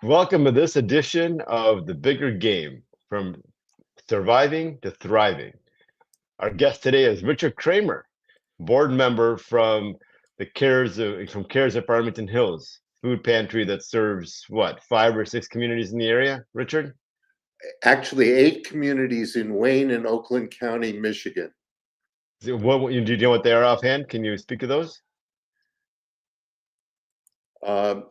Welcome to this edition of The Bigger Game, from surviving to thriving. Our guest today is Richard Kramer, board member from Cares at Farmington Hills, food pantry that serves what, 5 or 6 communities in the area, Richard? Actually, 8 communities in Wayne and Oakland County, Michigan. Do you know what they are offhand? Can you speak to those? Um,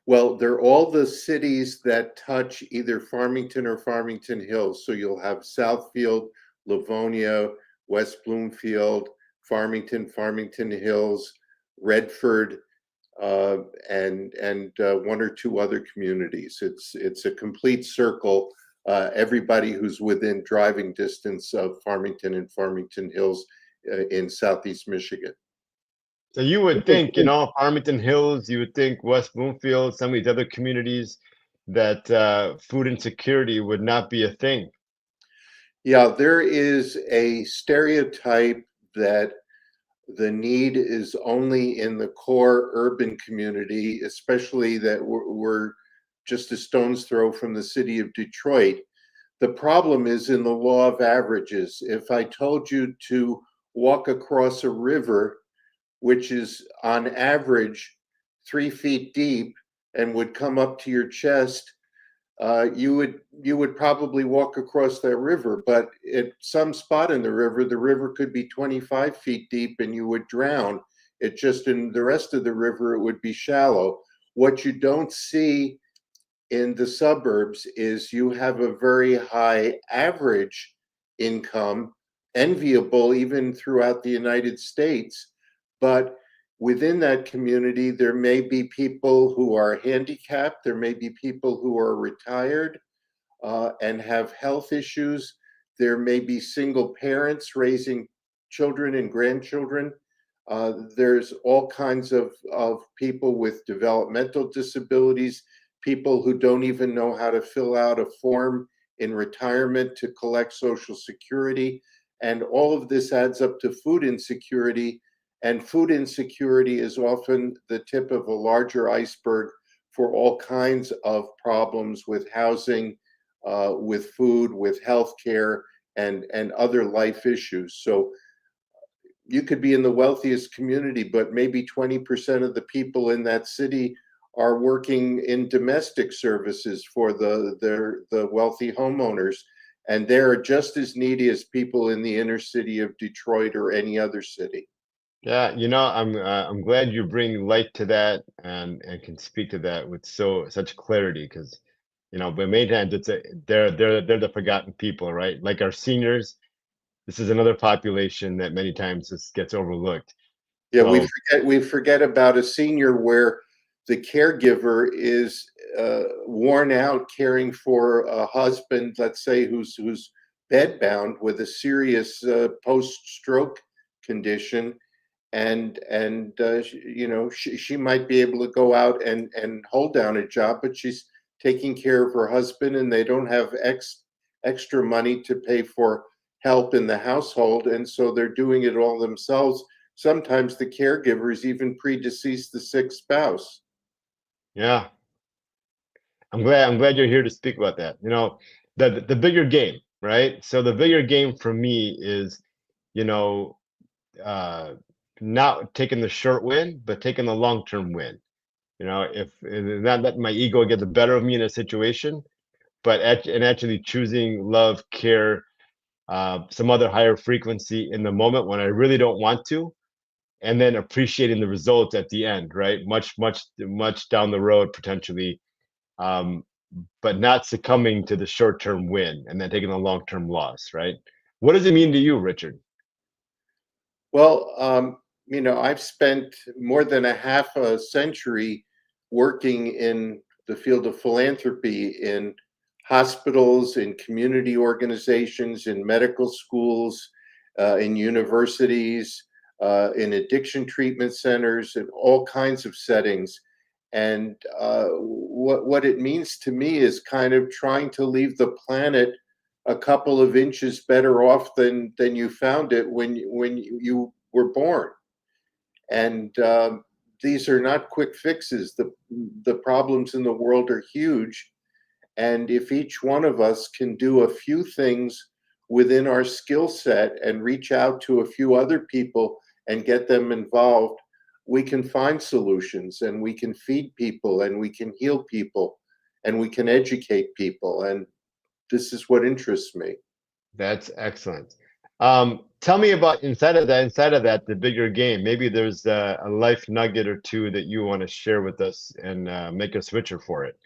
well, they're all the cities that touch either Farmington or Farmington Hills. So you'll have Southfield, Livonia, West Bloomfield, Farmington, Farmington Hills, Redford, uh, and one or two other communities. It's a complete circle. Everybody who's within driving distance of Farmington and Farmington Hills in Southeast Michigan. So you would think, Farmington Hills, you would think West Bloomfield, some of these other communities, that food insecurity would not be a thing. Yeah, there is a stereotype that the need is only in the core urban community, especially that we're just a stone's throw from the city of Detroit. The problem is in the law of averages. If I told you to walk across a river, which is on average 3 feet deep and would come up to your chest, you would probably walk across that river. But at some spot in the river could be 25 feet deep and you would drown. It just in the rest of the river, it would be shallow. What you don't see in the suburbs is you have a very high average income, enviable even throughout the United States. But within that community, there may be people who are handicapped, there may be people who are retired and have health issues, there may be single parents raising children and grandchildren. There's all kinds of people with developmental disabilities, people who don't even know how to fill out a form in retirement to collect Social Security. And all of this adds up to food insecurity. And food insecurity is often the tip of a larger iceberg for all kinds of problems with housing, with food, with healthcare, and other life issues. So you could be in the wealthiest community, but maybe 20% of the people in that city are working in domestic services for the wealthy homeowners, and they're just as needy as people in the inner city of Detroit or any other city. Yeah, I'm glad you bring light to that and can speak to that with such clarity, because but many times they're the forgotten people, right? Like our seniors, this is another population that many times just gets overlooked. Yeah, we So forget we forget about a senior where the caregiver is worn out caring for a husband, let's say, who's bedbound with a serious post-stroke condition, and she might be able to go out and hold down a job, but she's taking care of her husband, and they don't have extra money to pay for help in the household, and so they're doing it all themselves. Sometimes the caregivers even predeceased the sick spouse. yeah, I'm glad you're here to speak about that. The bigger game, right? So the bigger game for me is, you know, uh, not taking the short win, but taking the long-term win. If not letting my ego get the better of me in a situation, but actually choosing love, care, some other higher frequency in the moment when I really don't want to, and then appreciating the results at the end, right? Much, much, much down the road potentially, um, but not succumbing to the short-term win and then taking the long-term loss, right? What does it mean to you, Richard? Well, I've spent more than a half a century working in the field of philanthropy in hospitals, in community organizations, in medical schools, in universities, in addiction treatment centers, in all kinds of settings. And what it means to me is kind of trying to leave the planet a couple of inches better off than you found it when you were born. And these are not quick fixes. The problems in the world are huge. And if each one of us can do a few things within our skill set and reach out to a few other people and get them involved, we can find solutions, and we can feed people, and we can heal people, and we can educate people. And this is what interests me. That's excellent. Tell me about inside of that, the bigger game. Maybe there's a life nugget or two that you want to share with us and make a switcher for it.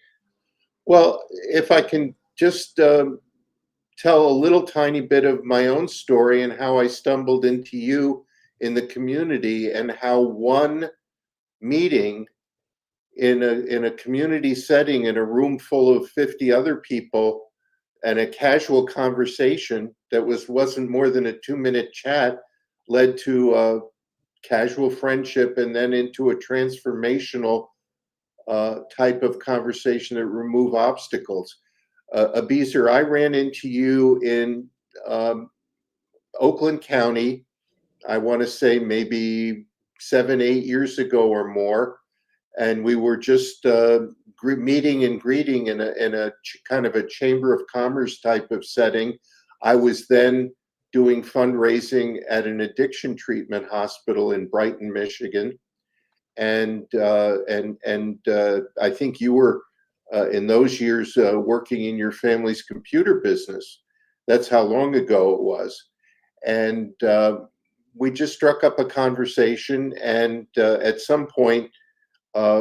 Well, if I can just tell a little tiny bit of my own story and how I stumbled into you in the community, and how one meeting in a community setting in a room full of 50 other people, and a casual conversation that wasn't more than a 2-minute chat, led to a casual friendship, and then into a transformational type of conversation that remove obstacles. Abizer, I ran into you in um, Oakland County. I want to say maybe 7, 8 years ago or more, and we were just meeting and greeting in a kind of a chamber of commerce type of setting. I was then doing fundraising at an addiction treatment hospital in Brighton, Michigan, and I think you were in those years working in your family's computer business. That's how long ago it was, and we just struck up a conversation, and at some point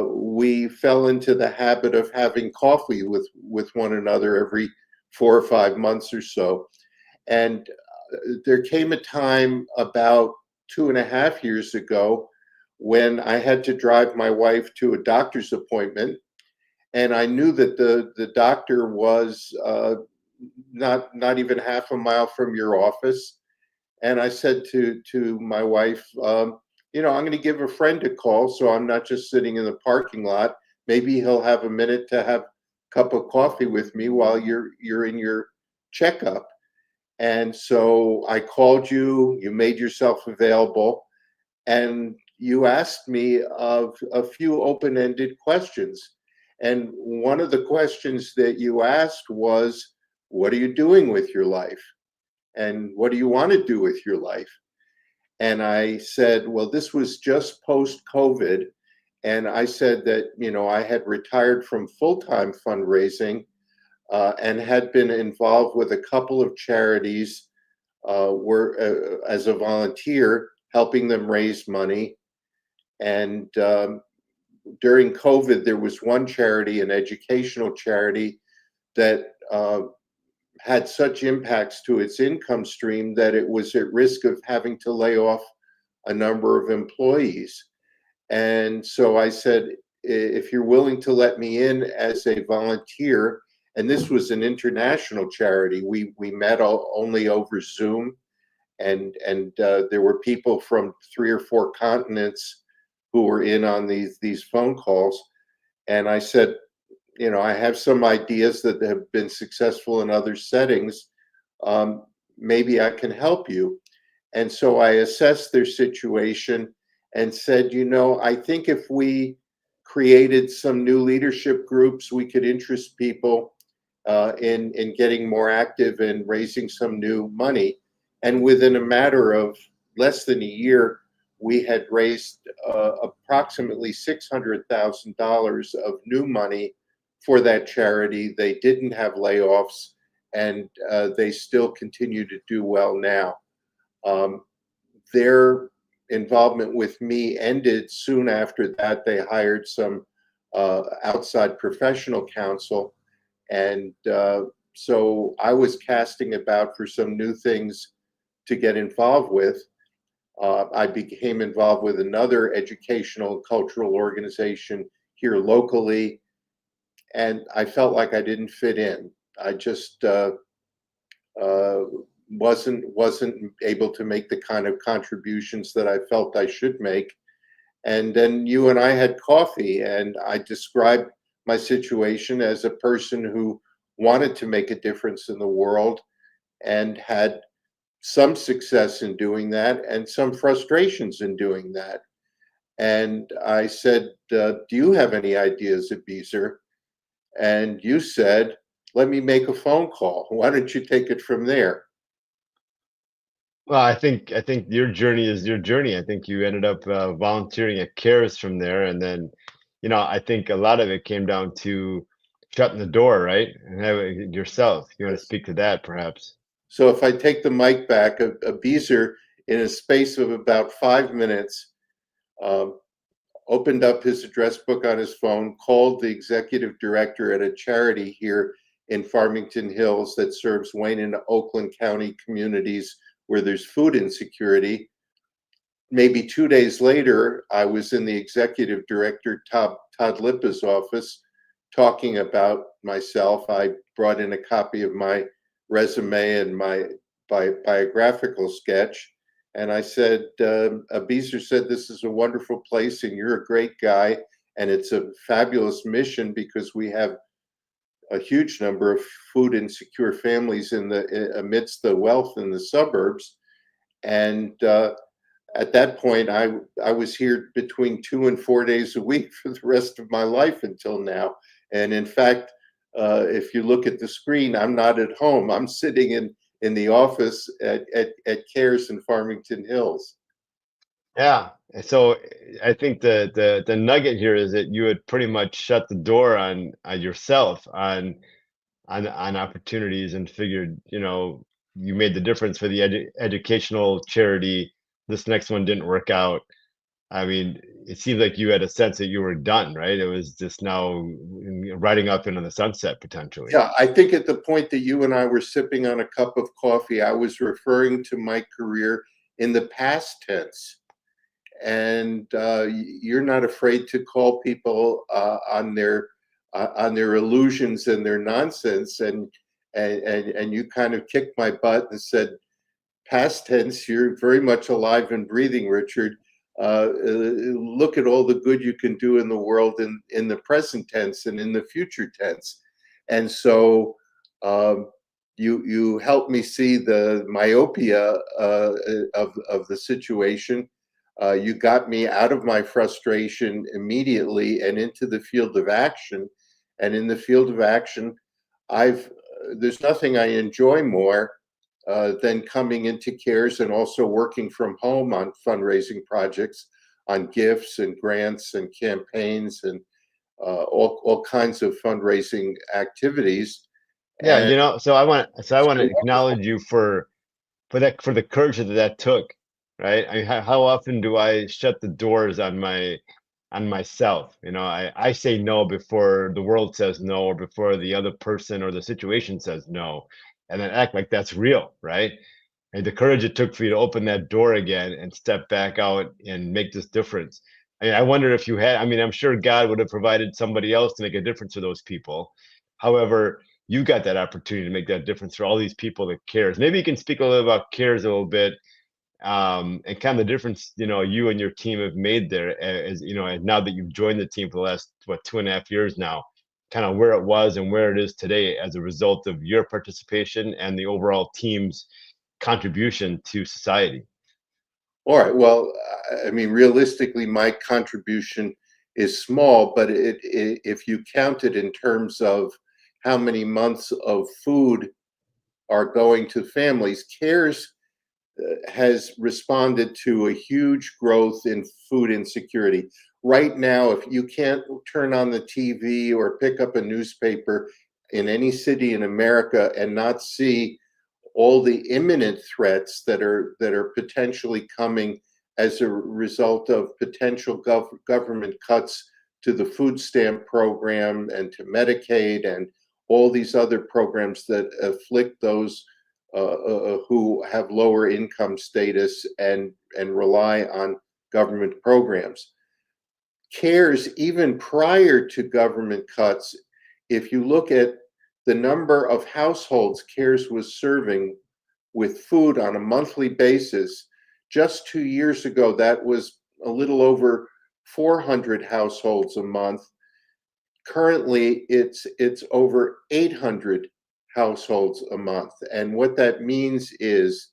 we fell into the habit of having coffee with one another every 4 or 5 months or so. And there came a time about 2.5 years ago when I had to drive my wife to a doctor's appointment, and I knew that the doctor was not even half a mile from your office. And I said to my wife, I'm going to give a friend a call, so I'm not just sitting in the parking lot. Maybe he'll have a minute to have a cup of coffee with me while you're in your checkup. And so I called you. You made yourself available, and you asked me of a few open-ended questions. And one of the questions that you asked was, "What are you doing with your life? And what do you want to do with your life?" And I said, well, this was just post COVID. And I said that, I had retired from full-time fundraising and had been involved with a couple of charities as a volunteer, helping them raise money. And during COVID, there was one charity, an educational charity, that had such impacts to its income stream that it was at risk of having to lay off a number of employees. And so I said, if you're willing to let me in as a volunteer, and this was an international charity, we met only over Zoom, and there were people from 3 or 4 continents who were in on these phone calls. And I said, I have some ideas that have been successful in other settings. Maybe I can help you. And so I assessed their situation and said, I think if we created some new leadership groups, we could interest people in getting more active and raising some new money. And within a matter of less than a year, we had raised approximately $600,000 of new money for that charity. They didn't have layoffs, and they still continue to do well now. Their involvement with me ended soon after that. They hired some outside professional counsel, and so I was casting about for some new things to get involved with. I became involved with another educational and cultural organization here locally, and I felt like I didn't fit in. I just wasn't able to make the kind of contributions that I felt I should make. And then you and I had coffee, and I described my situation as a person who wanted to make a difference in the world and had some success in doing that and some frustrations in doing that. And I said, do you have any ideas, Abizer? And you said, let me make a phone call. Why don't you take it from there? Well, I think your journey is your journey. I think you ended up volunteering at CARES from there, and then, I think a lot of it came down to shutting the door, right, and having it yourself. You want to Yes. speak to that, perhaps? So if I take the mic back, Abizer, in a space of about 5 minutes, um, opened up his address book on his phone, called the executive director at a charity here in Farmington Hills that serves Wayne and Oakland County communities where there's food insecurity. Maybe 2 days later, I was in the executive director, Todd Lippa's office, talking about myself. I brought in a copy of my resume and my biographical sketch. And I said, Abizer said, this is a wonderful place and you're a great guy. And it's a fabulous mission because we have a huge number of food insecure families amidst the wealth in the suburbs. And at that point, I was here between 2 and 4 days a week for the rest of my life until now. And in fact, if you look at the screen, I'm not at home. I'm sitting in the office at CARES in Farmington Hills. Yeah. And so I think the nugget here is that you had pretty much shut the door on yourself on opportunities and figured, you made the difference for the educational charity. This next one didn't work out. I mean, it seemed like you had a sense that you were done, right? It was just now riding up into the sunset potentially. Yeah, I think at the point that you and I were sipping on a cup of coffee, I was referring to my career in the past tense. And you're not afraid to call people on their illusions and their nonsense, and you kind of kicked my butt and said, past tense, you're very much alive and breathing, Richard. Look at all the good you can do in the world in the present tense and in the future tense. And so you helped me see the myopia of the situation. You got me out of my frustration immediately and into the field of action. And in the field of action, I've there's nothing I enjoy more than coming into CARES and also working from home on fundraising projects, on gifts and grants and campaigns and all kinds of fundraising activities. Yeah, And so I it's want to been wonderful. acknowledge you for the courage that took, right? I mean, how often do I shut the doors on myself? I say no before the world says no, or before the other person or the situation says no, and then act like that's real, right? And the courage it took for you to open that door again and step back out and make this difference. I mean, I wonder if you had, I mean, I'm sure God would have provided somebody else to make a difference for those people. However, you got that opportunity to make that difference for all these people that cares. Maybe you can speak a little about cares a little bit, and kind of the difference, you and your team have made there as, and now that you've joined the team for the last, what, 2.5 years now, kind of where it was and where it is today as a result of your participation and the overall team's contribution to society. All right. Well, I mean, realistically, my contribution is small, but if you count it in terms of how many months of food are going to families, CARES has responded to a huge growth in food insecurity. Right now, if you can't turn on the TV or pick up a newspaper in any city in America and not see all the imminent threats that are potentially coming as a result of potential government cuts to the food stamp program and to Medicaid and all these other programs that afflict those who have lower income status and rely on government programs. CARES, even prior to government cuts, if you look at the number of households CARES was serving with food on a monthly basis, just 2 years ago, that was a little over 400 households a month. Currently, it's over 800 households a month. And what that means is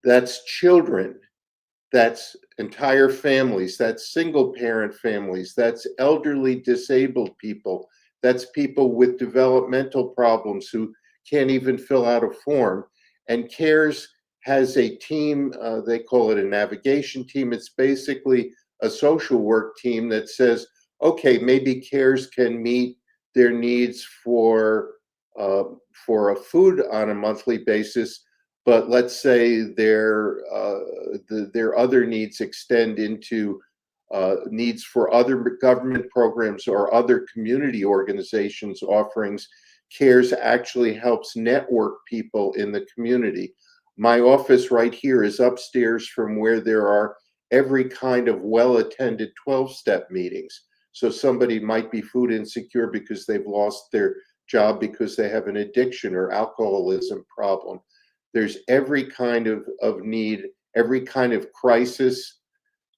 that's children that's entire families, that's single parent families, that's elderly disabled people, that's people with developmental problems who can't even fill out a form. And CARES has a team, they call it a navigation team. It's basically a social work team that says, okay, maybe CARES can meet their needs uh, for a food on a monthly basis, but let's say their other needs extend into needs for other government programs or other community organizations offerings. CARES actually helps network people in the community. My office right here is upstairs from where there are every kind of well-attended 12-step meetings. So somebody might be food insecure because they've lost their job because they have an addiction or alcoholism problem. There's every kind of need, every kind of crisis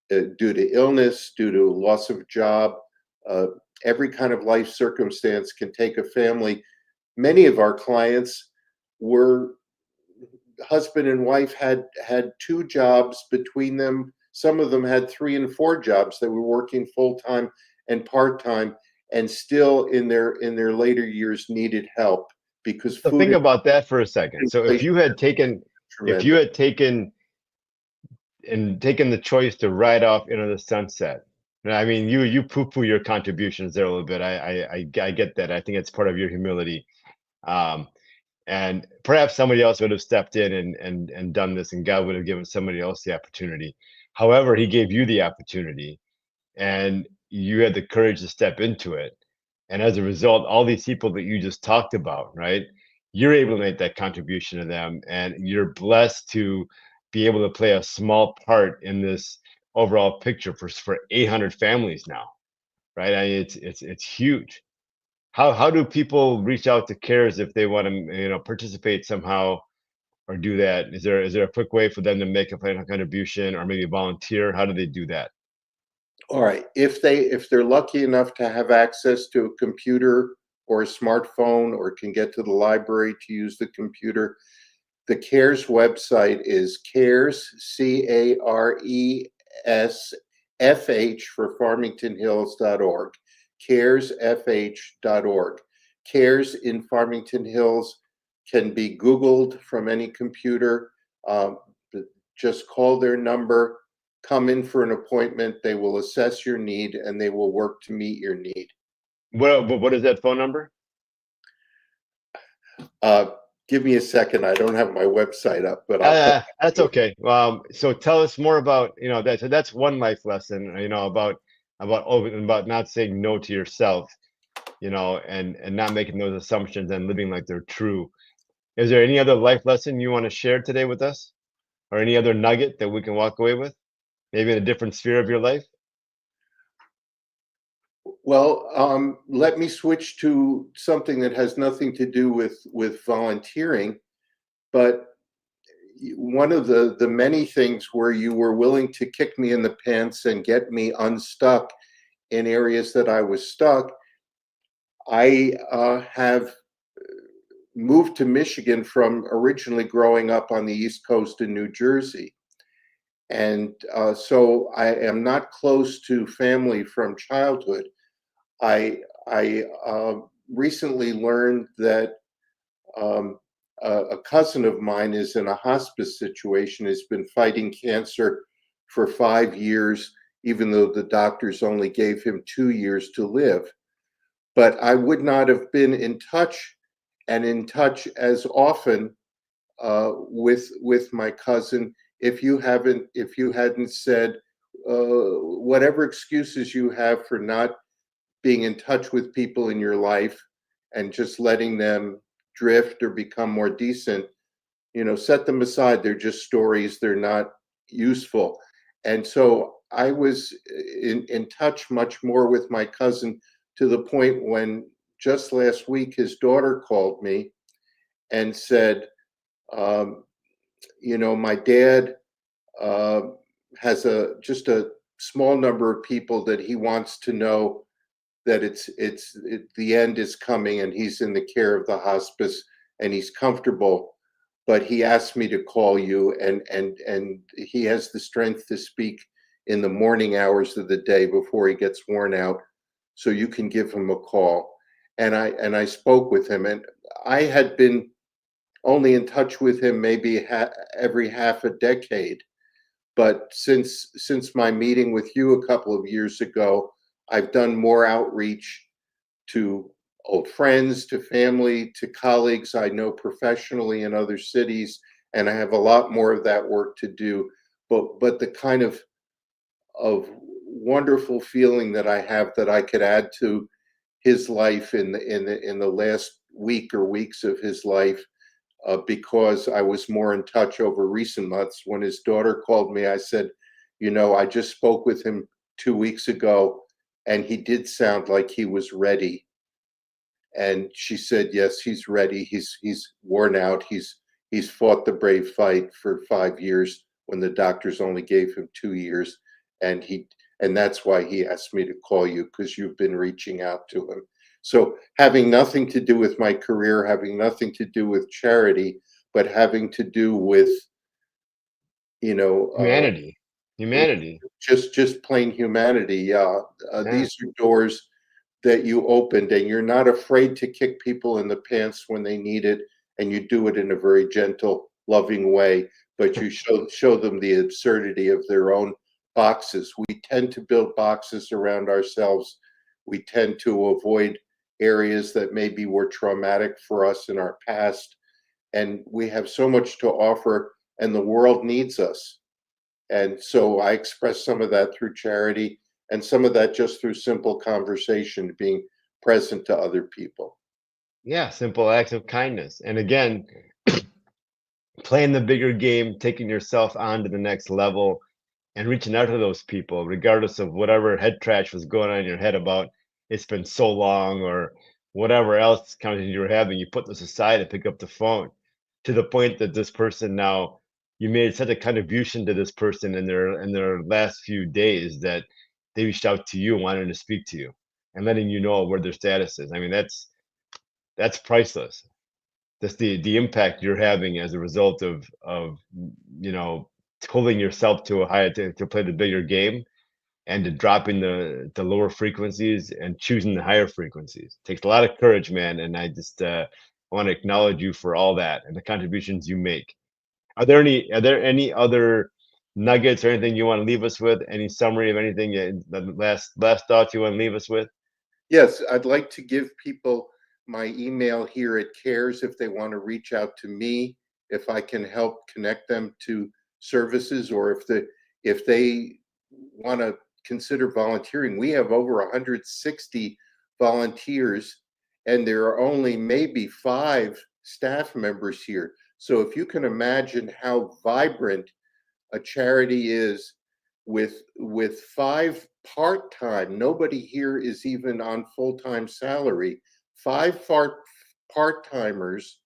due to illness, due to loss of job, uh, every kind of life circumstance can take a family. Many of our clients were husband and wife had two jobs between them. Some of them had 3 and 4 jobs. They were working full time and part time, and still in their later years needed help because So food think about that for a second. So inflation is if tremendous. you had taken the choice to ride off into the sunset, and I mean, you poo-poo your contributions there a little bit. I get that. I think it's part of your humility. Um, and perhaps somebody else would have stepped in and done this, and God would have given somebody else the opportunity. However, He gave you the opportunity, and you had the courage to step into it. And as a result, all these people that you just talked about, right? You're able to make that contribution to them, and you're blessed to be able to play a small part in this overall picture for 800 families now, right? It's huge. How do people reach out to CARES if they want to, participate somehow or do that? Is there a quick way for them to make a financial contribution or maybe volunteer? How do they do that? All right. If they're lucky enough to have access to a computer or a smartphone or can get to the library to use the computer, the CARES website is CARES, CARESFH for FarmingtonHills.org, CARESFH.org. CARES in Farmington Hills can be Googled from any computer. Um, just call their number, come in for an appointment. They will assess your need and they will work to meet your need. What is that phone number? Uh, Give me a second. I don't have my website up, but I'll tell That's you. okay. So tell us more about, that's one life lesson, about not saying no to yourself, and not making those assumptions and living like they're true. Is there any other life lesson you want to share today with us, or any other nugget that we can walk away with, maybe in a different sphere of your life? Well, let me switch to something that has nothing to do with volunteering, but one of the many things where you were willing to kick me in the pants and get me unstuck in areas that I was stuck. I have moved to Michigan from originally growing up on the East Coast in New Jersey. And so I am not close to family from childhood. I recently learned that um, a cousin of mine is in a hospice situation, has been fighting cancer for 5 years, even though the doctors only gave him 2 years to live. But I would not have been in touch and in touch as often with my cousin if you hadn't said whatever excuses you have for not being in touch with people in your life and just letting them drift or become more decent, set them aside. They're just stories, they're not useful. And so I was in touch much more with my cousin to the point when just last week his daughter called me and said, um, my dad uh, has just a small number of people that he wants to know that the end is coming and he's in the care of the hospice and he's comfortable. but he asked me to call you, and he has the strength to speak in the morning hours of the day before he gets worn out, so you can give him a call. And I spoke with him, and I had been only in touch with him maybe every half a decade. But since my meeting with you a couple of years ago, I've done more outreach to old friends, to family, to colleagues I know professionally in other cities, and I have a lot more of that work to do. But the kind of wonderful feeling that I have that I could add to his life in the last week or weeks of his life, because I was more in touch over recent months. When his daughter called me, I said, I just spoke with him 2 weeks ago, and he did sound like he was ready. And she said, yes, he's ready. He's worn out. He's fought the brave fight for 5 years when the doctors only gave him 2 years. And that's why he asked me to call you, because you've been reaching out to him. So having nothing to do with my career, having nothing to do with charity, but having to do with, you know, Humanity. Humanity. just plain humanity. Yeah. Yeah. These are doors that you opened, and you're not afraid to kick people in the pants when they need it, and you do it in a very gentle, loving way, but you show them the absurdity of their own boxes. We tend to build boxes around ourselves. We tend to avoid areas that maybe were traumatic for us in our past, and we have so much to offer, and the world needs us. And so I express some of that through charity, and some of that just through simple conversation, being present to other people. Yeah, simple acts of kindness. And again, playing the bigger game, taking yourself on to the next level and reaching out to those people, regardless of whatever head trash was going on in your head about it's been so long or whatever else conversation you were having, you put this aside and pick up the phone to the point that this person now you made such a contribution to this person in their last few days that they reached out to you and wanted to speak to you and letting you know where their status is. I mean, that's priceless. Just the impact you're having as a result of you know holding yourself to a higher to play the bigger game and to dropping the lower frequencies and choosing the higher frequencies takes a lot of courage, man. And I just want to acknowledge you for all that and the contributions you make. Are there any other nuggets or anything you want to leave us with? Any summary of anything? The last thoughts you want to leave us with? Yes, I'd like to give people my email here at CARES if they want to reach out to me, if I can help connect them to services, or if they want to consider volunteering. We have over 160 volunteers, and there are only maybe 5 staff members here. So if you can imagine how vibrant a charity is, with 5 part-time, nobody here is even on full-time salary, 5 part-timers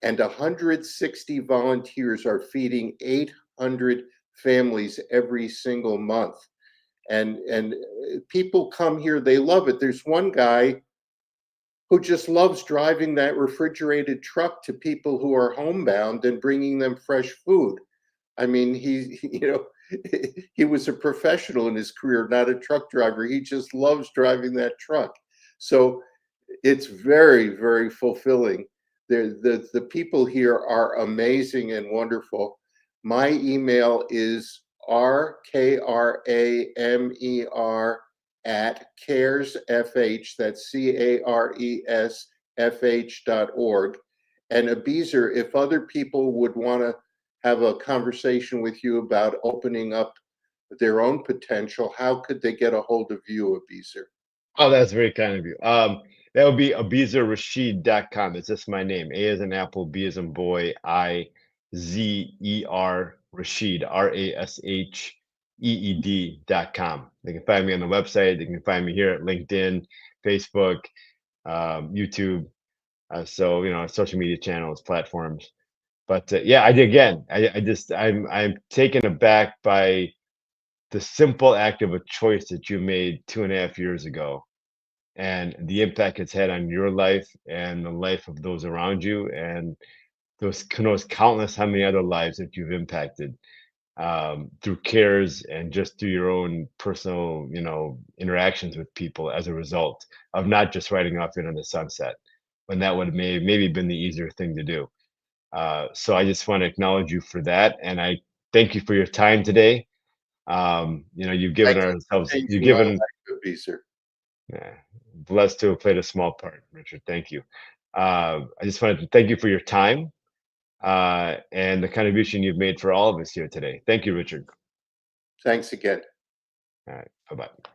and 160 volunteers are feeding 800 families every single month. And people come here, they love it. There's one guy who just loves driving that refrigerated truck to people who are homebound and bringing them fresh food. I mean, he was a professional in his career, not a truck driver. He just loves driving that truck. So it's very, very fulfilling. The people here are amazing and wonderful. My email is rkramer at caresfh, that's caresfh.org. And Abizer, if other people would want to have a conversation with you about opening up their own potential, how could they get a hold of you, Abizer? Oh, that's very kind of you. That would be abizarrashid.com. It's just my name. A as in apple, B as in boy, Izer Rashid, RASHEED.com. They can find me on the website. They can find me here at LinkedIn, Facebook, YouTube. So, social media channels, platforms. But yeah, I did again. I'm taken aback by the simple act of a choice that you made 2.5 years ago and the impact it's had on your life and the life of those around you and those who knows countless how many other lives that you've impacted through cares and just through your own personal, interactions with people as a result of not just riding off into the sunset, when that would have maybe been the easier thing to do. So I just want to acknowledge you for that, and I thank you for your time today. You've given Thank you ourselves, for you've changing my given, life to be, sir. yeah, blessed to have played a small part, Richard. Thank you. I just wanted to thank you for your time and the contribution you've made for all of us here today. Thank you, Richard. Thanks again. All right. Bye bye.